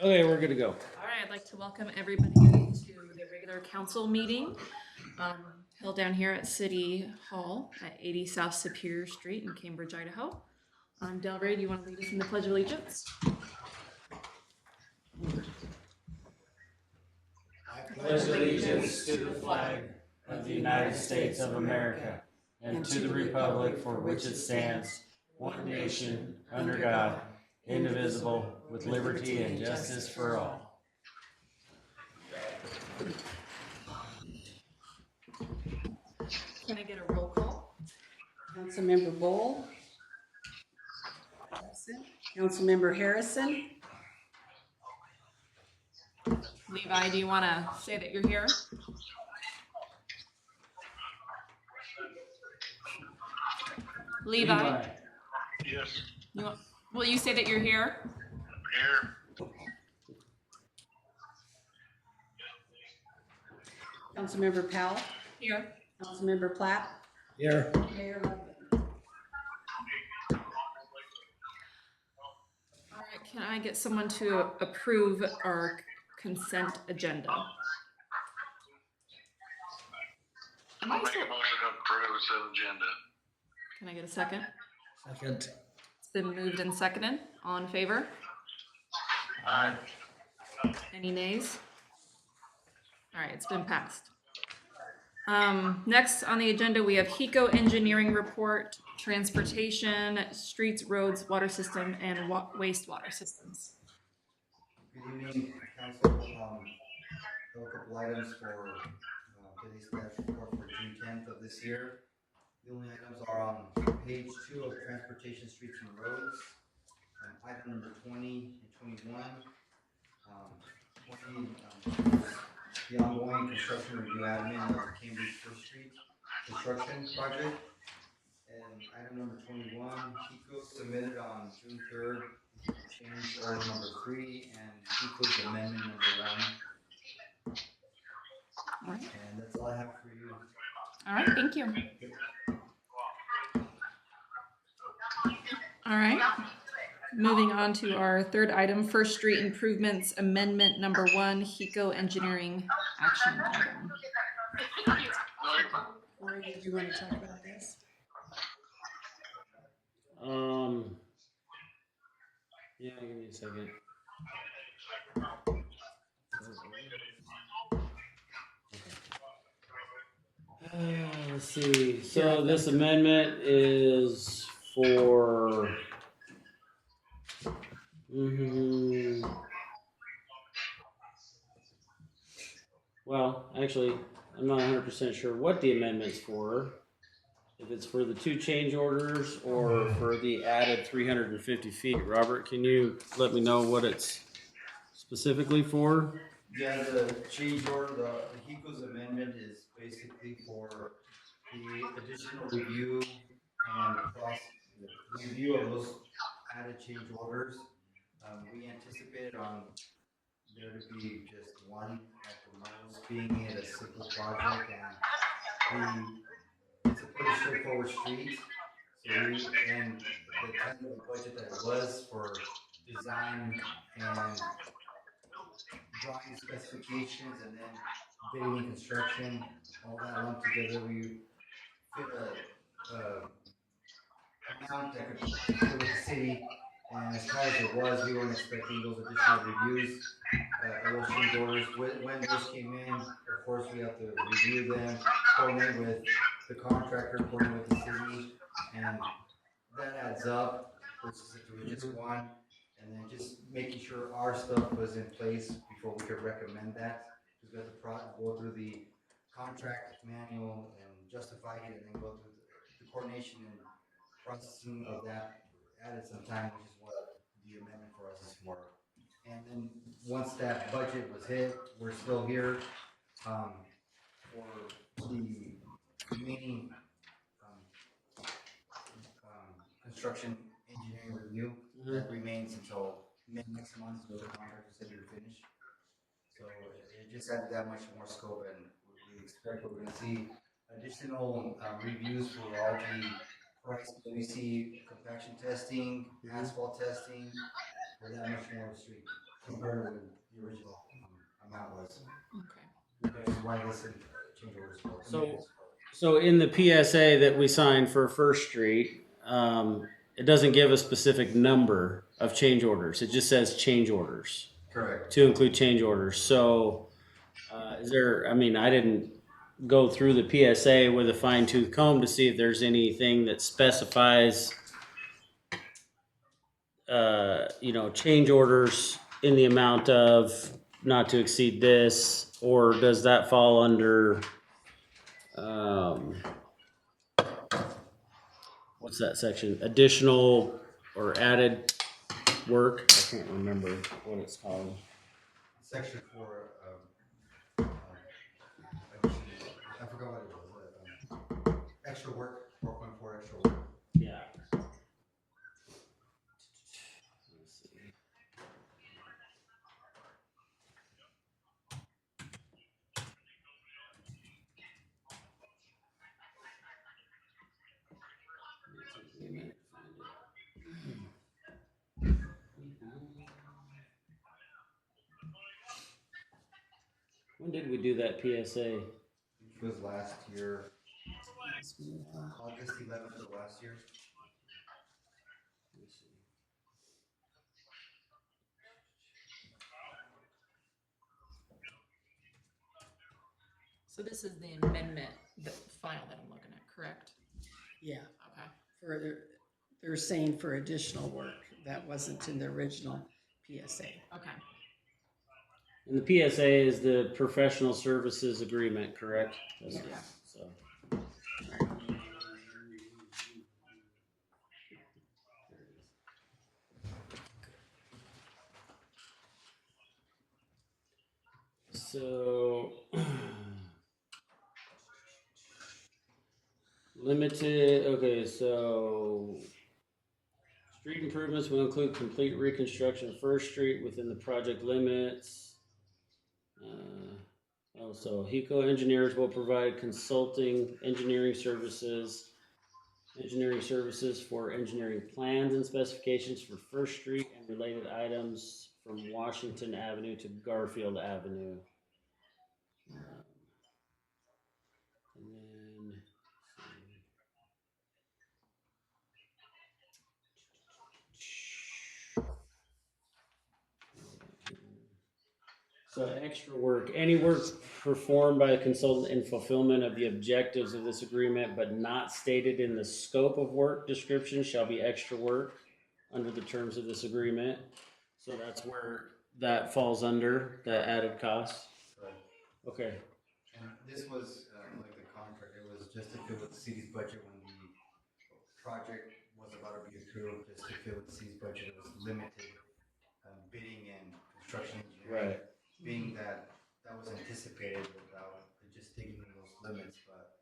Okay, we're good to go. All right, I'd like to welcome everybody to the regular council meeting held down here at City Hall at 80 South Superior Street in Cambridge, Idaho. Delray, do you want to lead us in the Pledge of Allegiance? I pledge allegiance to the flag of the United States of America and to the republic for which it stands, one nation, under God, indivisible, with liberty and justice for all. Can I get a roll call? Councilmember Bowl. Absent. Councilmember Harrison. Levi, do you want to say that you're here? Levi? Yes. Will you say that you're here? Here. Councilmember Powell. Here. Councilmember Platt. Here. Mayor Ludwig. All right, can I get someone to approve our consent agenda? I'll make a motion to approve the agenda. Can I get a second? Second. It's been moved and seconded. All in favor? Aye. Any nays? All right, it's been passed. Next on the agenda, we have HECO engineering report, transportation, streets, roads, water system, and wastewater systems. Good evening, council. There are a couple items for today's staff report for June 10th of this year. The only items are on page 2 of transportation, streets, and roads. Item number 20 and 21. 20, the ongoing construction review admin of the Cambridge First Street construction project. And item number 21, HECO submitted on June 3rd. Change order number 3 and HECO's amendment number 1. All right. And that's all I have for you. All right, thank you. All right. Moving on to our third item, First Street Improvements Amendment number 1, HECO Engineering Action Item. Corey, did you want to talk about this? Yeah, give me a second. Let's see. So this amendment is for. Well, actually, I'm not 100% sure what the amendment's for. If it's for the 2 change orders or for the added 350 feet. Robert, can you let me know what it's specifically for? Yeah, the change order, the HECO's amendment is basically for the additional review and the review of those added change orders. We anticipated on there to be just one at the most, being it a simple project, and it's a pretty straightforward street. So and the tentative budget that it was for design and drawing specifications and then bidding and construction, all that lumped together, we fit a amount that could fit with the city. And as tight as it was, we weren't expecting those additional reviews, those change orders. When those came in, of course, we have to review them, coordinate with the contractor, coordinate with the city, and that adds up versus if it was just one. And then just making sure our stuff was in place before we could recommend that. Because we have to go through the contract manual and justify it, and then go through the coordination and processing of that added some time, which is what the amendment for us is for. And then once that budget was hit, we're still here for the remaining construction engineering review. That remains until mid next month, so the contractor said we're finished. So it just added that much more scope, and we expect we're going to see additional reviews for all the price PVC compaction testing, asphalt testing, for that much more street compared to what the original amount was. Okay. Which is why this change order is for. So in the PSA that we signed for First Street, it doesn't give a specific number of change orders. It just says change orders Correct. to include change orders. So, is there? I mean, I didn't go through the PSA with a fine tooth comb to see if there's anything that specifies, change orders in the amount of not to exceed this, or does that fall under? What's that section? Additional or added work? I can't remember what it's called. Section 4, additional, I forgot what it was. Extra work, 4.4 extra work. Yeah. Let's see. Take me a minute to find it. When did we do that PSA? Which was last year, August 11th of last year. Let's see. So this is the amendment, the file that I'm looking at, correct? Yeah, Okay. they're saying for additional work. That wasn't in the original PSA. Okay. And the PSA is the professional services agreement, correct? That's it. Yeah. So. So limited. Okay, so street improvements will include complete reconstruction of First Street within the project limits. So HECO engineers will provide consulting engineering services for engineering plans and specifications for First Street and related items from Washington Avenue to Garfield Avenue. And then, so extra work, any work performed by a consultant in fulfillment of the objectives of this agreement, but not stated in the scope of work description shall be extra work under the terms of this agreement. So that's where that falls under the added cost. Right. Okay. And this was, like the contract, it was just to fill with the city's budget when the project was about to be approved, just to fill with the city's budget. It was limited bidding and construction engineering. Right. Being that was anticipated without just sticking to those limits. But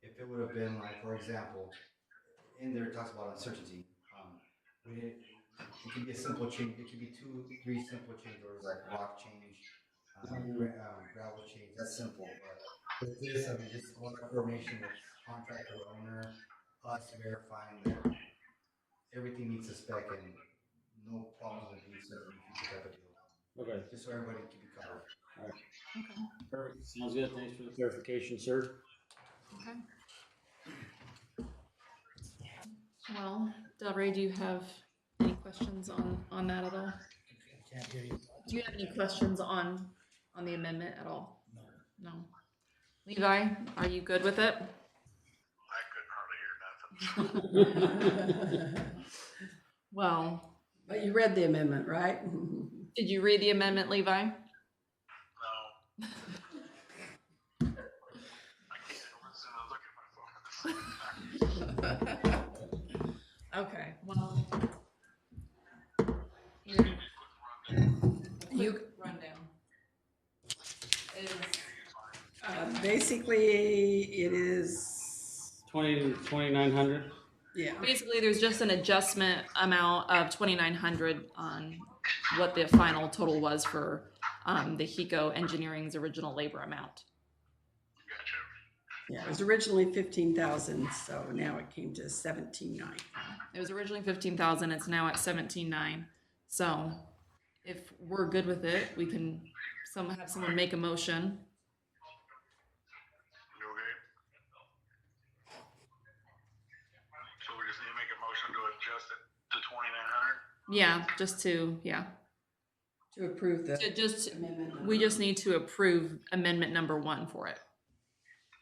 if it would have been like, for example, in there it talks about uncertainty. It could be a simple change. It could be 2-3 simple change orders like rock change, gravel change. That's simple. But with this, I mean, just a lot of coordination with contractor owner, us verifying that everything meets the spec and no problems will be served in the future type of deal. Okay. Just so everybody can be covered. All right. Okay. Perfect. Sounds good. Thanks for the clarification, sir. Okay. Well, Del Rey, do you have any questions on that at all? I can't hear you. Do you have any questions on the amendment at all? No. Levi, are you good with it? I couldn't hardly hear nothing. Well, But you read the amendment, right? did you read the amendment, Levi? No. I can't listen and look at my phone at the same time. Okay, well. You, Rundown. basically, it is, 2,900. yeah. Basically, there's just an adjustment amount of 2,900 on what the final total was for the HECO Engineering's original labor amount. Yeah, it was originally 15,000, so now it came to 17,900. It was originally 15,000. It's now at 17,900. So if we're good with it, we can have someone make a motion. You okay? So we just need to make a motion to adjust it to 2,900? Yeah, just to, To approve the amendment. we just need to approve amendment number 1 for it.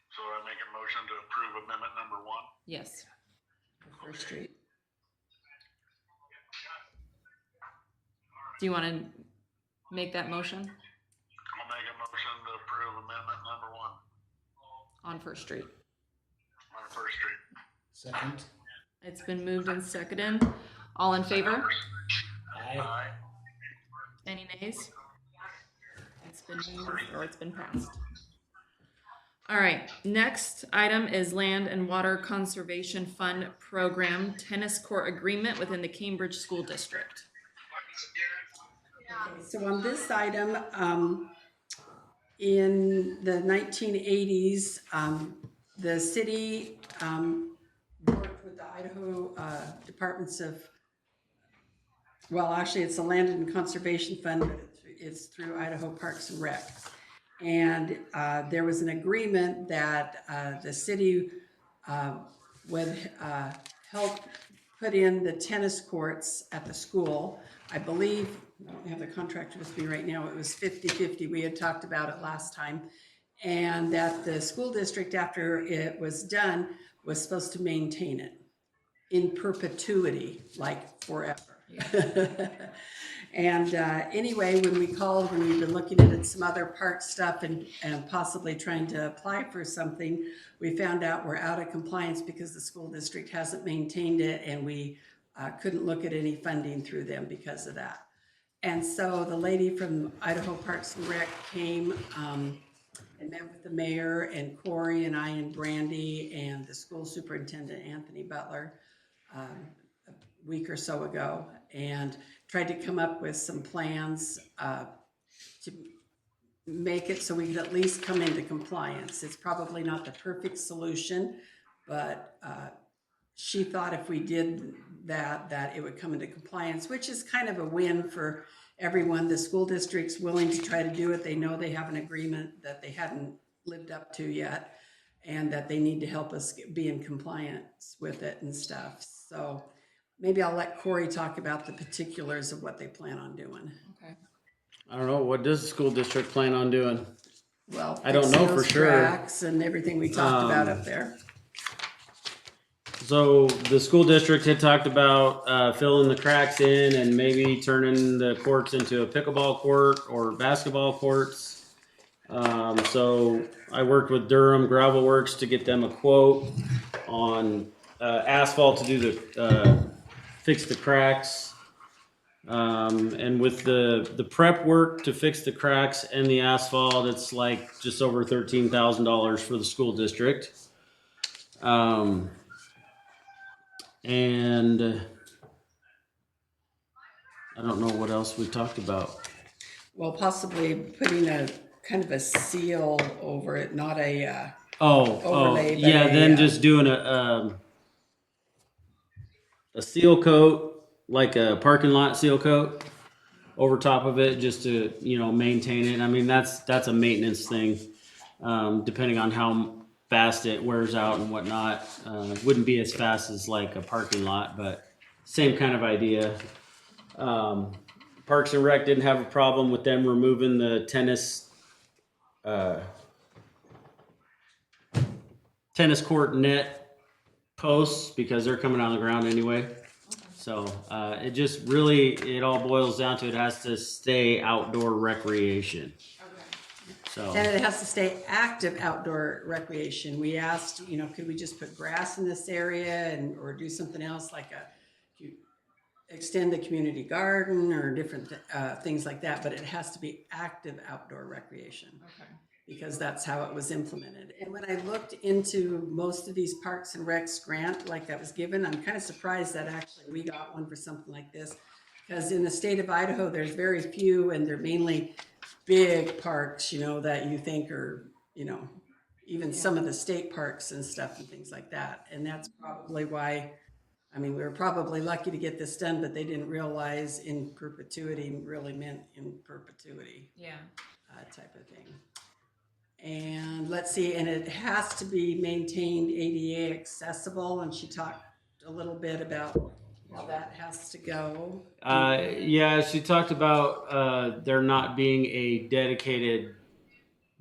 So I make a motion to approve amendment number 1? Yes. For First Street. Do you want to make that motion I'll make a motion to approve amendment number 1 on First Street? on First Street. Second. It's been moved and seconded. All in favor? Aye. Aye. Any nays? It's been moved or it's been passed. All right, next item is Land and Water Conservation Fund Program Tennis Court Agreement within the Cambridge School District. Okay, so on this item, in the 1980s, the city worked with the Idaho Departments of, well, actually, it's the Land and Conservation Fund, but it's through Idaho Parks and Rec. And there was an agreement that the city would help put in the tennis courts at the school. I believe, I don't have the contract with me right now, it was 50-50. We had talked about it last time. And that the school district, after it was done, was supposed to maintain it in perpetuity, like forever. And anyway, when we called, when we've been looking at some other park stuff and possibly trying to apply for something, we found out we're out of compliance because the school district hasn't maintained it, and we couldn't look at any funding through them because of that. And so the lady from Idaho Parks and Rec came and met with the mayor and Corey and I and Brandy and the school superintendent, Anthony Butler, a week or so ago, and tried to come up with some plans to make it so we could at least come into compliance. It's probably not the perfect solution, but she thought if we did that it would come into compliance, which is kind of a win for everyone. The school district's willing to try to do it. They know they have an agreement that they hadn't lived up to yet, and that they need to help us be in compliance with it and stuff. So maybe I'll let Corey talk about the particulars of what they plan on doing. Okay. I don't know. What does the school district plan on doing? Well, I don't know for those sure. tracks and everything we talked about up there. So the school district had talked about filling the cracks in and maybe turning the courts into a pickleball court or basketball courts. So I worked with Durham Gravel Works to get them a quote on asphalt to do the fix the cracks. And with the prep work to fix the cracks and the asphalt, it's like just over $13,000 for the school district. And I don't know what else we talked about. Well, possibly putting a kind of a seal over it, not a, Oh, Overlay, but yeah. a, Then just doing a seal coat, like a parking lot seal coat, over top of it, just to maintain it. I mean, that's a maintenance thing, depending on how fast it wears out and whatnot. Wouldn't be as fast as like a parking lot, but same kind of idea. Parks and Rec didn't have a problem with them removing the tennis court net posts because they're coming on the ground anyway. So it just really, it all boils down to it has to stay outdoor recreation. So and it has to stay active outdoor recreation. We asked, could we just put grass in this area or do something else like extend the community garden or different things like that, but it has to be active outdoor recreation. Okay. Because that's how it was implemented. And when I looked into most of these Parks and Recs grant like that was given, I'm kind of surprised that actually we got one for something like this. Because in the state of Idaho, there's very few, and they're mainly big parks, that you think are, even some of the state parks and stuff and things like that. And that's probably why I mean, we were probably lucky to get this done, but they didn't realize in perpetuity really meant in perpetuity Yeah. type of thing. And let's see, and it has to be maintained ADA accessible, and she talked a little bit about how that has to go. Yeah, she talked about there not being a dedicated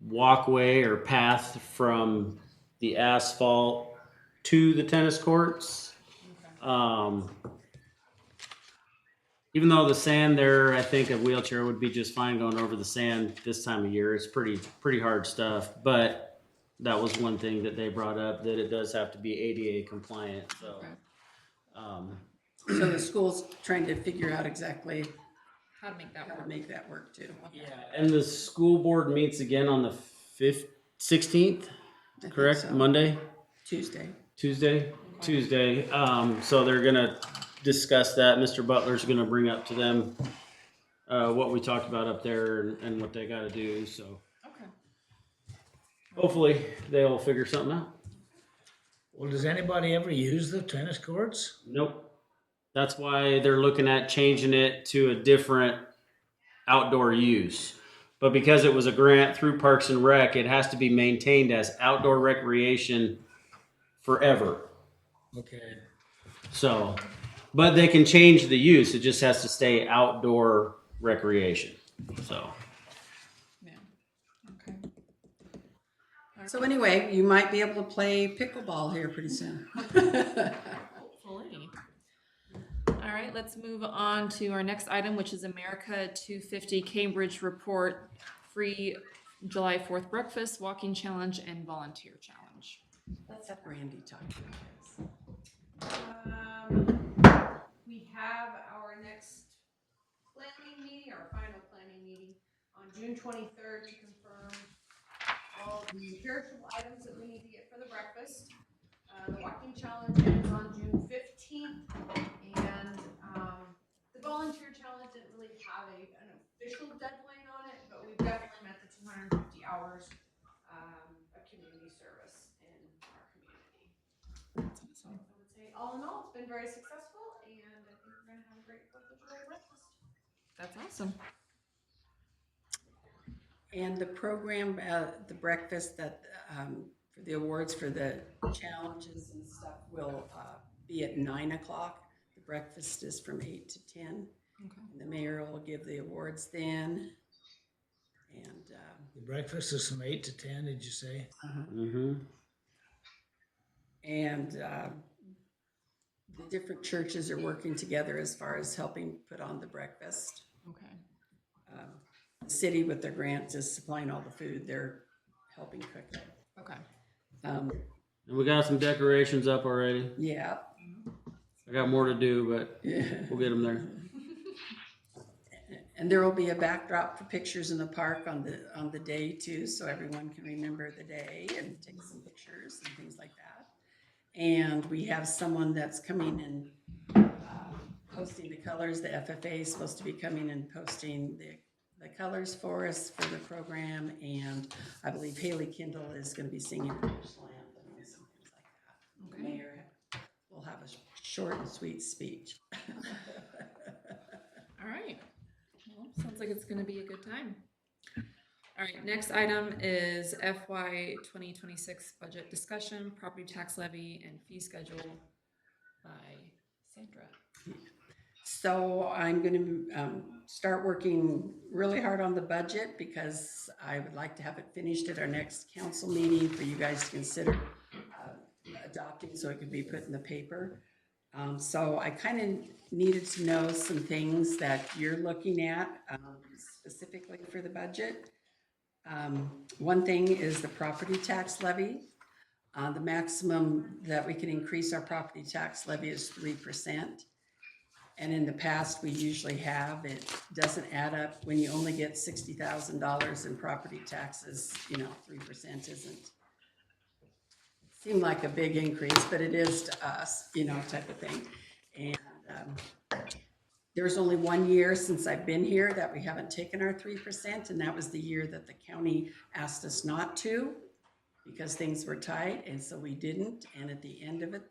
walkway or path from the asphalt to the tennis courts. Even though the sand there, I think a wheelchair would be just fine going over the sand this time of year. It's pretty hard stuff, but that was one thing that they brought up, that it does have to be ADA compliant. So, Okay. So the school's trying to figure out exactly How to make that how to work. make that work too. yeah, and the school board meets again on the 16th, I think correct? so. Monday, Tuesday. Tuesday. So they're gonna discuss that. Mr. Butler's gonna bring up to them what we talked about up there and what they got to do. So Okay. hopefully they'll figure something out. Well, does anybody ever use the tennis courts? Nope. That's why they're looking at changing it to a different outdoor use. But because it was a grant through Parks and Rec, it has to be maintained as outdoor recreation forever. Okay. So, but they can change the use. It just has to stay outdoor recreation. So, Yeah. Okay. So anyway, you might be able to play pickleball here pretty soon. Hopefully. All right, let's move on to our next item, which is America 250 Cambridge Report, free July 4th breakfast, walking challenge, and volunteer challenge. Let's have Randy talk about this. We have our next planning meeting, our final planning meeting on June 23rd to confirm all the perishable items that we need to get for the breakfast. The walking challenge ends on June 15th, and the volunteer challenge didn't really have an official deadline on it, but we've definitely met the 250 hours of community service in our community. So I would say, all in all, it's been very successful, and I think we're gonna have a great Fourth of July breakfast. That's awesome. And the program, the breakfast that, for the awards for the challenges and stuff will be at 9 o'clock. The breakfast is from 8 to 10. Okay. And the mayor will give the awards then. And The breakfast is from 8 to 10, did you say? and the different churches are working together as far as helping put on the breakfast. Okay. The city with their grants is supplying all the food. They're helping cook it. Okay. and we got some decorations up already. Yeah. I got more to do, but Yeah. we'll get them there. And there will be a backdrop for pictures in the park on the day too, so everyone can remember the day and take some pictures and things like that. And we have someone that's coming and posting the colors. The FFA is supposed to be coming and posting the colors for us for the program. And I believe Haley Kindle is going to be singing the national anthem and some things like that. The mayor will have a short and sweet speech. All right. Well, sounds like it's going to be a good time. All right, next item is FY 2026 budget discussion, property tax levy, and fee schedule by Sandra. So I'm going to start working really hard on the budget because I would like to have it finished at our next council meeting for you guys to consider adopting so it could be put in the paper. So I kind of needed to know some things that you're looking at specifically for the budget. One thing is the property tax levy. The maximum that we can increase our property tax levy is 3%. And in the past, we usually have, it doesn't add up when you only get $60,000 in property taxes, 3% isn't seem like a big increase, but it is to us, type of thing. And there's only 1 year since I've been here that we haven't taken our 3%, and that was the year that the county asked us not to because things were tight, and so we didn't. And at the end of it,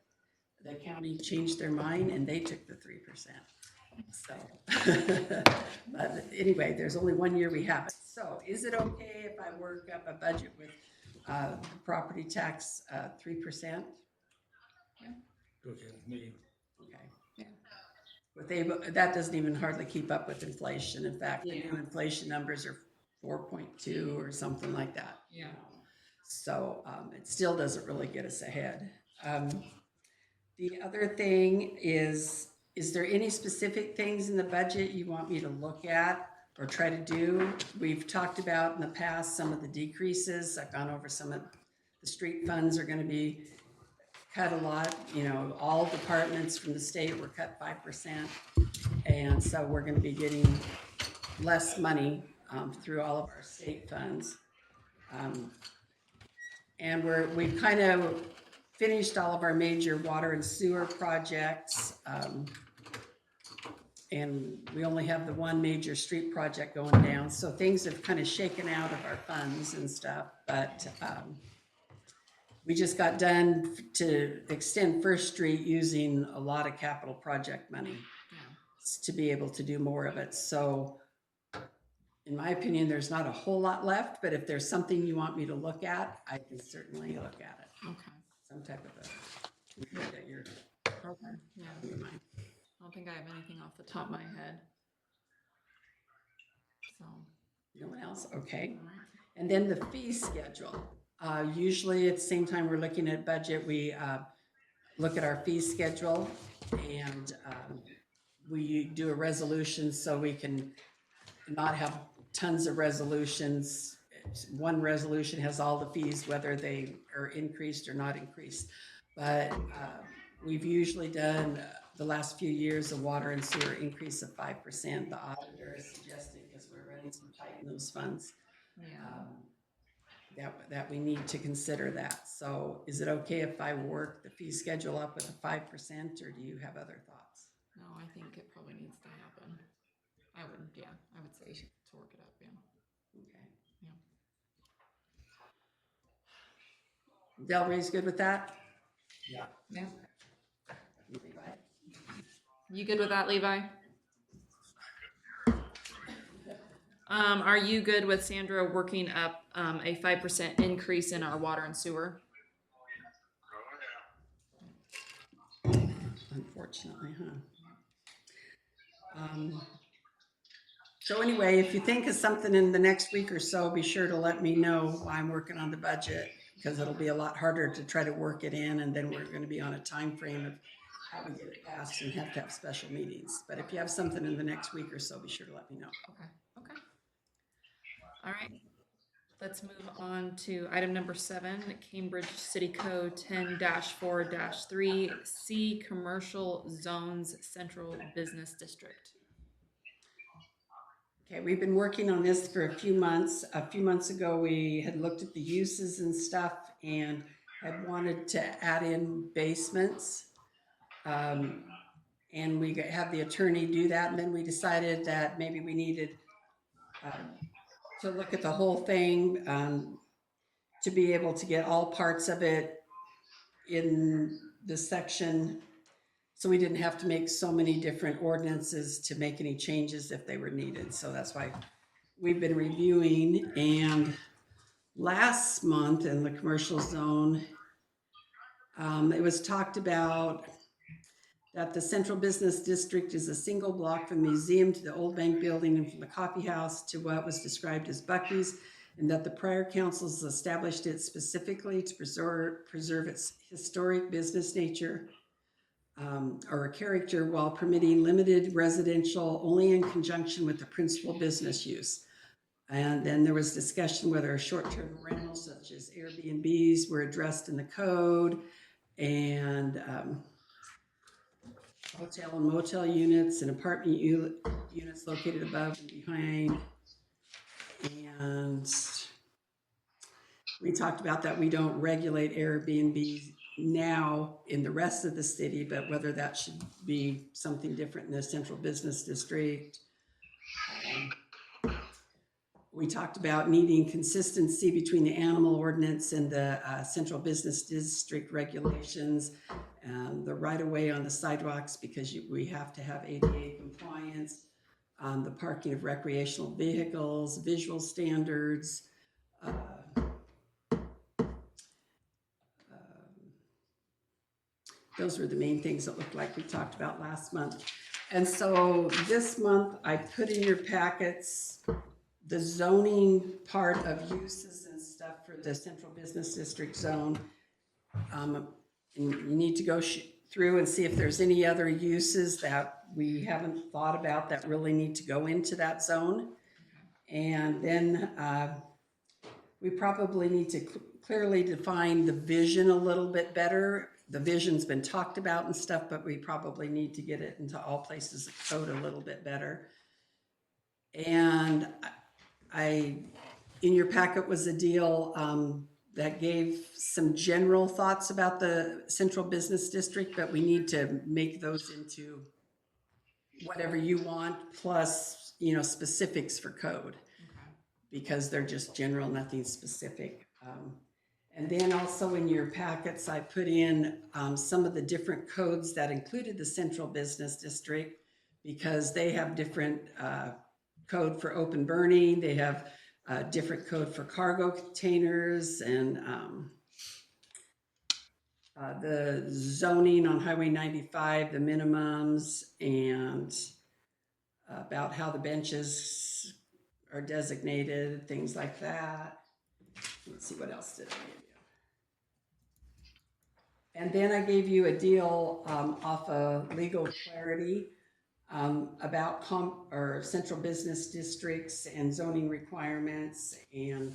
the county changed their mind and they took the 3%. So, but anyway, there's only 1 year we have it. So is it okay if I work up a budget with property tax 3%? Okay, me. Okay. Yeah. But that doesn't even hardly keep up with inflation. In fact, the new inflation numbers are 4.2 or something like that. Yeah. So it still doesn't really get us ahead. The other thing is there any specific things in the budget you want me to look at or try to do? We've talked about in the past some of the decreases. I've gone over some of the street funds are going to be cut a lot. You know, all departments from the state were cut 5%. And so we're going to be getting less money through all of our state funds. And we've kind of finished all of our major water and sewer projects. And we only have the one major street project going down. So things have kind of shaken out of our funds and stuff. But we just got done to extend First Street using a lot of capital project money to be able to do more of it. So in my opinion, there's not a whole lot left, but if there's something you want me to look at, I can certainly look at it. Okay. Some type of a that you're Okay. Yeah. in mind. I don't think I have anything off the top of my head. So. No one else? Okay. And then the fee schedule. Usually at the same time we're looking at budget, we look at our fee schedule and we do a resolution so we can not have tons of resolutions. One resolution has all the fees, whether they are increased or not increased. But we've usually done the last few years a water and sewer increase of 5%. The auditor is suggesting, because we're running some tight in those funds, that we need to consider that. So is it okay if I work the fee schedule up with a 5%, or do you have other thoughts? No, I think it probably needs to happen. I would say to work it up, yeah. Okay. Yeah. Delray's good with that? Yeah. Yeah. You good with that, Levi? Are you good with Sandra working up a 5% increase in our water and sewer? Unfortunately, huh? So anyway, if you think of something in the next week or so, be sure to let me know while I'm working on the budget, because it'll be a lot harder to try to work it in, and then we're going to be on a time frame of how we get it passed and have to have special meetings. But if you have something in the next week or so, be sure to let me know. Okay. All right. Let's move on to item number 7, Cambridge City Code 10-4-3, C Commercial Zones Central Business District. Okay, we've been working on this for a few months. A few months ago, we had looked at the uses and stuff and had wanted to add in basements. And we had the attorney do that, and then we decided that maybe we needed to look at the whole thing to be able to get all parts of it in the section, so we didn't have to make so many different ordinances to make any changes if they were needed. So that's why we've been reviewing. And last month in the commercial zone, it was talked about that the central business district is a single block from the museum to the old bank building and from the coffee house to what was described as Bucky's, and that the prior councils established it specifically to preserve its historic business nature or character, while permitting limited residential only in conjunction with the principal business use. And then there was discussion whether short-term rentals such as Airbnbs were addressed in the code, and hotel and motel units and apartment units located above and behind. And we talked about that we don't regulate Airbnb now in the rest of the city, but whether that should be something different in the central business district. We talked about needing consistency between the animal ordinance and the central business district regulations, the right-of-way on the sidewalks because we have to have ADA compliance, the parking of recreational vehicles, visual standards, those were the main things that looked like we talked about last month. And so this month, I put in your packets the zoning part of uses and stuff for the Central Business District zone. And you need to go through and see if there's any other uses that we haven't thought about that really need to go into that zone. And then we probably need to clearly define the vision a little bit better. The vision's been talked about and stuff, but we probably need to get it into all places of code a little bit better. And in your packet was a deal that gave some general thoughts about the Central Business District, but we need to make those into whatever you want, plus, specifics for code. Because they're just general, nothing specific. And then also in your packets, I put in some of the different codes that included the Central Business District because they have different code for open burning. They have different code for cargo containers and the zoning on Highway 95, the minimums, and about how the benches are designated, things like that. Let's see, what else did I give you? And then I gave you a deal off of Legal Clarity about central business districts and zoning requirements and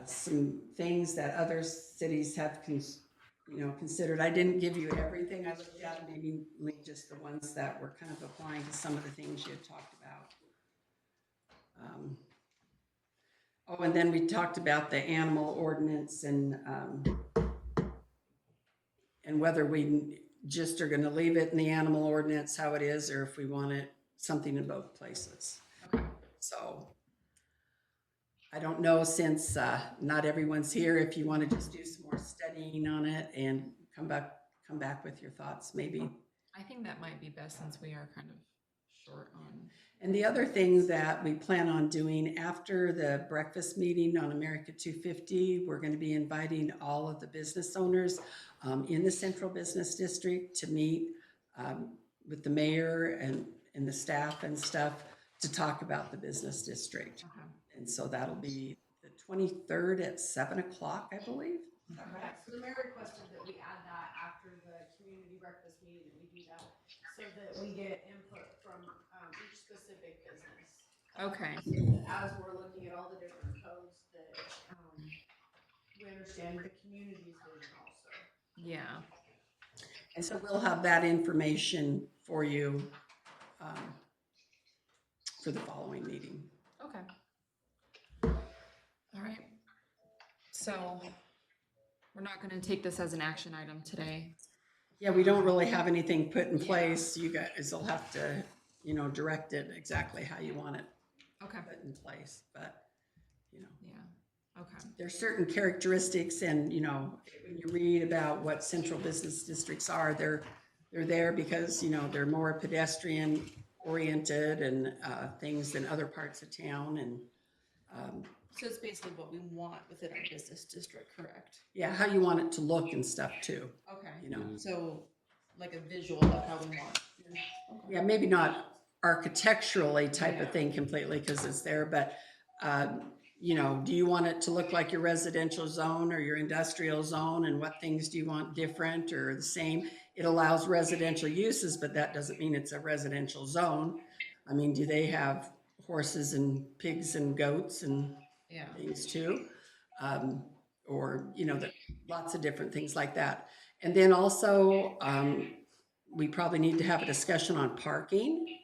some things that other cities have considered. I didn't give you everything I looked at, maybe just the ones that were kind of applying to some of the things you had talked about. And then we talked about the animal ordinance and whether we just are gonna leave it in the animal ordinance how it is, or if we want it something in both places. Okay. So I don't know, since not everyone's here, if you wanna just do some more studying on it and come back with your thoughts, maybe. I think that might be best since we are kind of short on. And the other thing that we plan on doing after the breakfast meeting on America 250, we're going to be inviting all of the business owners in the Central Business District to meet with the mayor and the staff and stuff to talk about the business district. Okay. And so that'll be the 23rd at 7 o'clock, I believe. Correct. So the mayor requested that we add that after the community breakfast meeting, that we do that, so that we get input from each specific business. Okay. As we're looking at all the different codes, that we understand the community's vision also. Yeah. And so we'll have that information for you for the following meeting. Okay. All right. So we're not going to take this as an action item today. Yeah, we don't really have anything put in place. You guys will have to, direct it exactly how you want it Okay. put in place. But, Yeah. Okay. there's certain characteristics and, when you read about what central business districts are, they're there because, they're more pedestrian oriented and things than other parts of town. And So it's basically what we want within our business district, correct? yeah, how you want it to look and stuff too, Okay. So like a visual of how we want. Yeah, maybe not architecturally type of thing completely because it's there, but do you want it to look like your residential zone or your industrial zone, and what things do you want different or the same? It allows residential uses, but that doesn't mean it's a residential zone. I mean, do they have horses and pigs and goats and Yeah. things too? Or, lots of different things like that. And then also, we probably need to have a discussion on parking,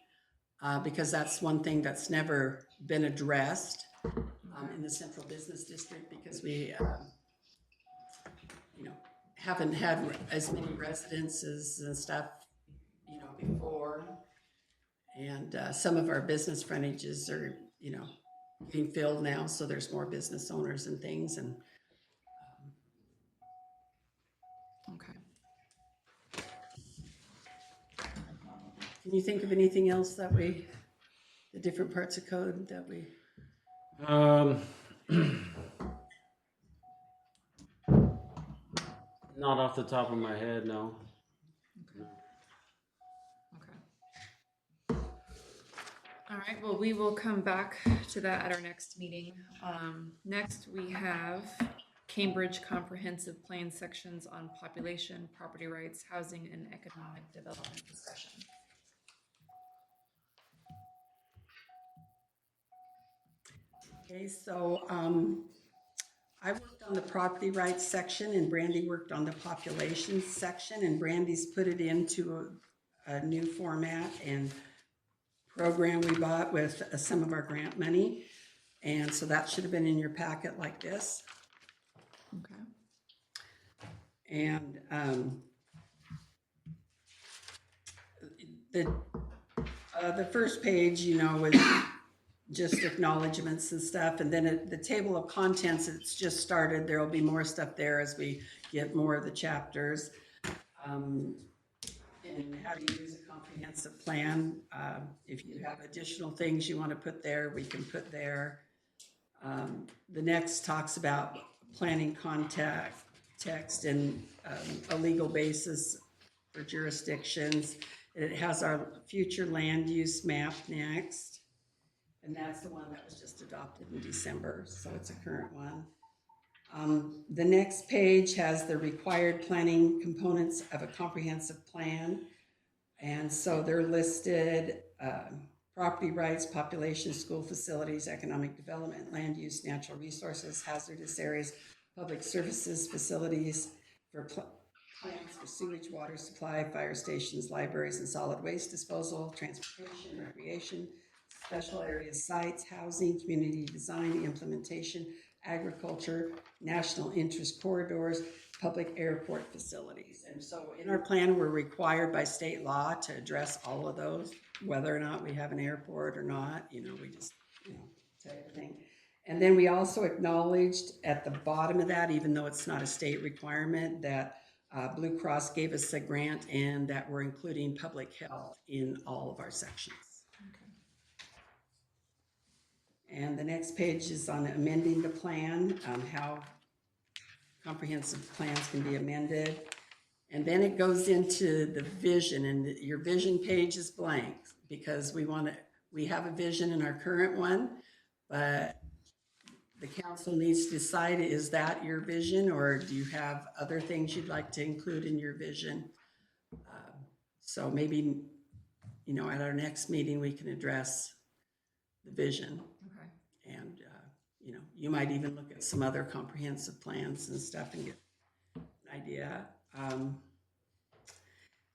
because that's one thing that's never been addressed in the Central Business District, because we, haven't had as many residences and stuff, before. And some of our business frontages are, being filled now, so there's more business owners and things. And Okay. Can you think of anything else that the different parts of code that we? Not off the top of my head, no. Okay. All right, well, we will come back to that at our next meeting. Next, we have Cambridge Comprehensive Plan sections on population, property rights, housing, and economic development discussion. Okay, so I worked on the property rights section and Brandy worked on the population section, and Brandy's put it into a new format and program we bought with some of our grant money. And so that should have been in your packet like this. Okay. And the first page, you know, is just acknowledgements and stuff, and then the table of contents, it's just started. There will be more stuff there as we get more of the chapters. And how to use a comprehensive plan. If you have additional things you want to put there, we can put there. The next talks about planning context and a legal basis for jurisdictions. It has our future land use map next. And that's the one that was just adopted in December, so it's a current one. The next page has the required planning components of a comprehensive plan. And so they're listed, property rights, population, school facilities, economic development, land use, natural resources, hazardous areas, public services, facilities for plants for sewage, water supply, fire stations, libraries, and solid waste disposal, transportation, recreation, special areas, sites, housing, community design, implementation, agriculture, national interest corridors, public airport facilities. And so in our plan, we're required by state law to address all of those, whether or not we have an airport or not, you know, we just, you know, type of thing. And then we also acknowledged at the bottom of that, even though it's not a state requirement, that Blue Cross gave us a grant and that we're including public health in all of our sections. And the next page is on amending the plan, how comprehensive plans can be amended. And then it goes into the vision, and your vision page is blank because we have a vision in our current one, but the council needs to decide, is that your vision, or do you have other things you'd like to include in your vision? So maybe, you know, at our next meeting, we can address the vision. Okay. And, you know, you might even look at some other comprehensive plans and stuff and get an idea.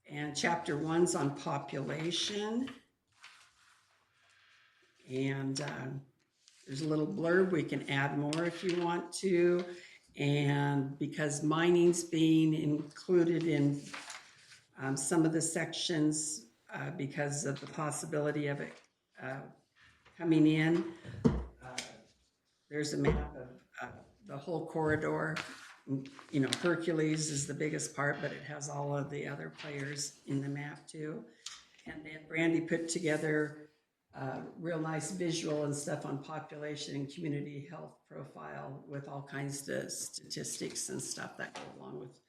And chapter 1's on population. And there's a little blurb. We can add more if you want to. And because mining's being included in some of the sections because of the possibility of it coming in, there's a map of the whole corridor. You know, Hercules is the biggest part, but it has all of the other players in the map too. And then Brandy put together real nice visual and stuff on population and community health profile with all kinds of statistics and stuff that go along with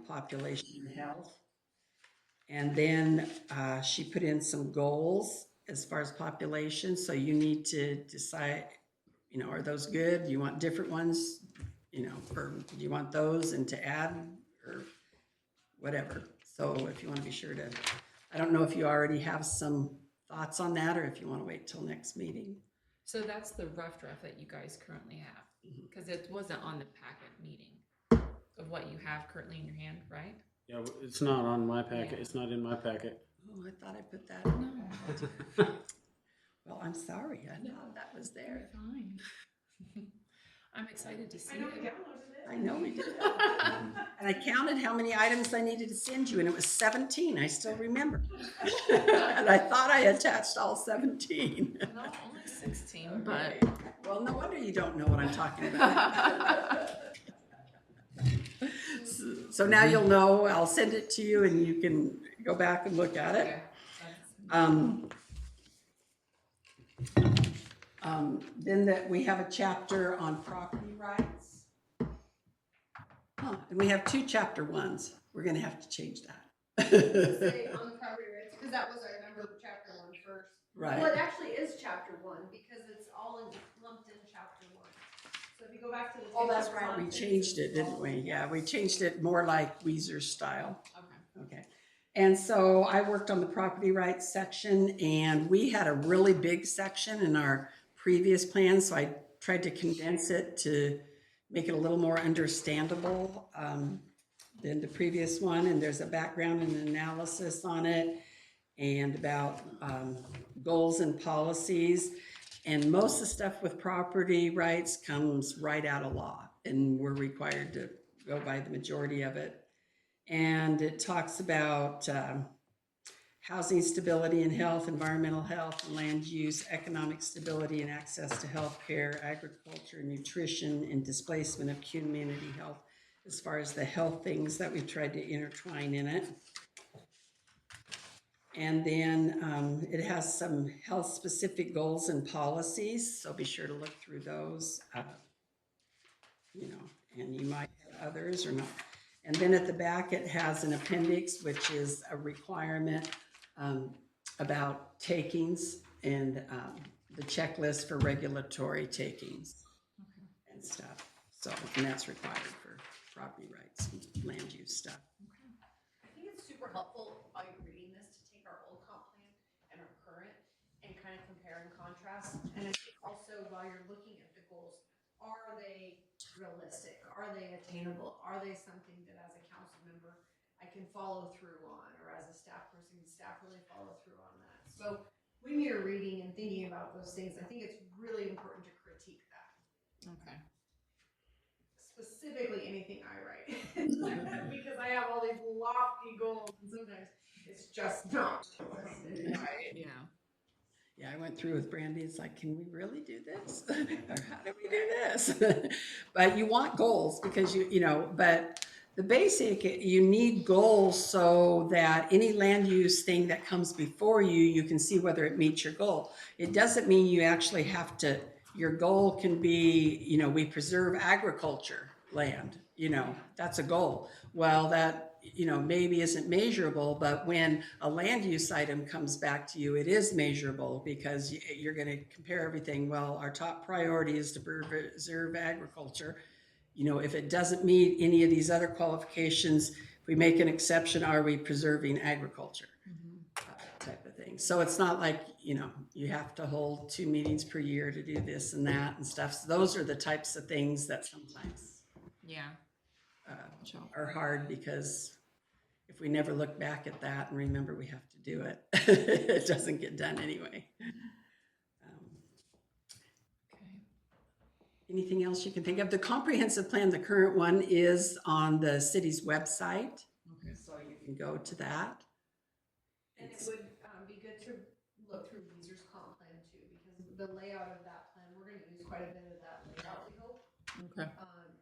population and health. And then she put in some goals as far as population. So you need to decide, you know, are those good? Do you want different ones? You know, or do you want those and to add or whatever? So if you want to be sure to, I don't know if you already have some thoughts on that or if you want to wait till next meeting. So that's the rough draft that you guys currently have, because it wasn't on the packet meeting of what you have currently in your hand, right? Yeah, it's not on my packet. Yeah. It's not in my packet. Oh, I thought I put that. No. Well, I'm sorry. I thought that was there. Fine. I'm excited to see I know we it. downloaded it. I know we did. And I counted how many items I needed to send you, and it was 17. I still remember. And I thought I attached all 17. No, only 16, but Well, no wonder you don't know what I'm talking about. So now you'll know. I'll send it to you, and you can go back and look at it. okay. Then that we have a chapter on property rights. And we have 2 chapter 1s. We're gonna have to change that. Say on property rights, because that was, I remember, chapter 1 first. Right. Well, it actually is chapter 1 because it's all lumped in chapter 1. So if you go back to the. Oh, table that's of right, we contents, changed it, it's didn't all- we? Yeah, we changed it more like Weezer style. Okay. Okay. And so I worked on the property rights section, and we had a really big section in our previous plan, so I tried to condense it to make it a little more understandable than the previous one. And there's a background and analysis on it, and about goals and policies. And most of the stuff with property rights comes right out of law, and we're required to go by the majority of it. And it talks about housing stability and health, environmental health, and land use, economic stability and access to health care, agriculture, nutrition, and displacement of community health, as far as the health things that we've tried to intertwine in it. And then it has some health-specific goals and policies, so be sure to look through those. And you might have others or not. And then at the back, it has an appendix, which is a requirement about takings and the checklist for regulatory takings and stuff. So, and that's required for property rights and land use stuff. I think it's super helpful while you're reading this to take our old comp plan and our current and kind of compare and contrast. And I think also while you're looking at the goals, are they realistic? Are they attainable? Are they something that as a council member I can follow through on, or as a staff person, can staff really follow through on that? So when you're reading and thinking about those things, I think it's really important to critique that. Okay. Specifically anything I write. Because I have all these lofty goals and sometimes it's just not realistic, right? Yeah. Yeah, I went through with Brandy. It's like, can we really do this? Or how do we do this? But you want goals because but the basic, you need goals so that any land use thing that comes before you, you can see whether it meets your goal. It doesn't mean you actually have to, your goal can be, we preserve agriculture land, that's a goal. Well, that, maybe isn't measurable, but when a land use item comes back to you, it is measurable because you're going to compare everything. Well, our top priority is to preserve agriculture. If it doesn't meet any of these other qualifications, if we make an exception, are we preserving agriculture? Type of thing. So it's not like, you have to hold 2 meetings per year to do this and that and stuff. So those are the types of things that sometimes Yeah. are hard, because if we never look back at that and remember we have to do it, it doesn't get done anyway. Okay. Anything else you can think of? The comprehensive plan, the current one, is on the city's website. Okay. So you can go to that. And it would be good to look through Weezer's comp plan too, because the layout of that plan, we're gonna use quite a bit of that layout, we hope. Okay.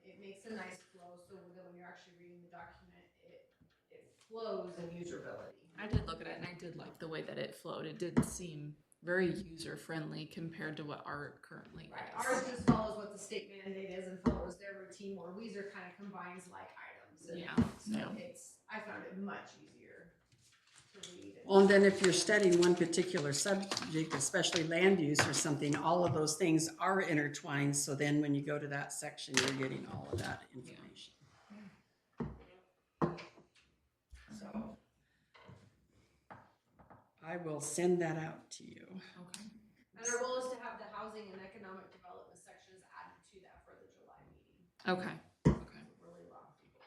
It makes a nice flow, so that when you're actually reading the document, it flows in usability. I did look at it and I did like the way that it flowed. It did seem very user friendly compared to what our currently Right, is. ours just follows what the state mandate is and follows their routine, where Weezer kind of combines like items. And Yeah, so yeah. I found it much easier to read. Well, and then if you're studying one particular subject, especially land use or something, all of those things are intertwined. So then when you go to that section, you're getting all of that information. So I will send that out to you. Okay. And our goal is to have the housing and economic development sections added to that for the July meeting. Okay. Okay. Really lofty goal.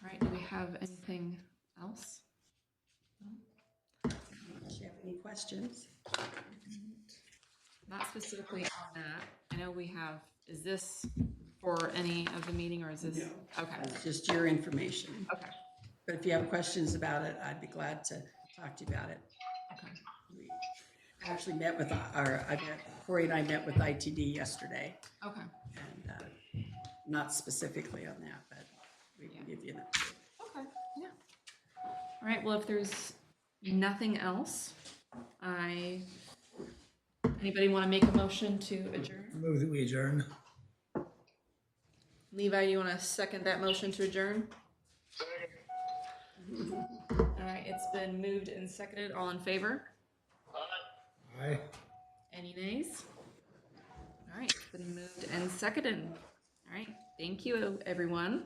All right. Do we have anything else? Do you have any questions? Not specifically on that. I know we have, is this for any of the meeting or is this? No. Okay. That's just your information. Okay. But if you have questions about it, I'd be glad to talk to you about it. Okay. actually met with Corey and I met with ITD yesterday, Okay. and not specifically on that, but we can give you an update. Okay, yeah. All right, well, if there's nothing else, anybody want to make a motion to adjourn? Move that we adjourn. Levi, you want to second that motion to adjourn? All right, it's been moved and seconded. All in favor? Aye. Any nays? All right, it's been moved and seconded. All right, thank you, everyone.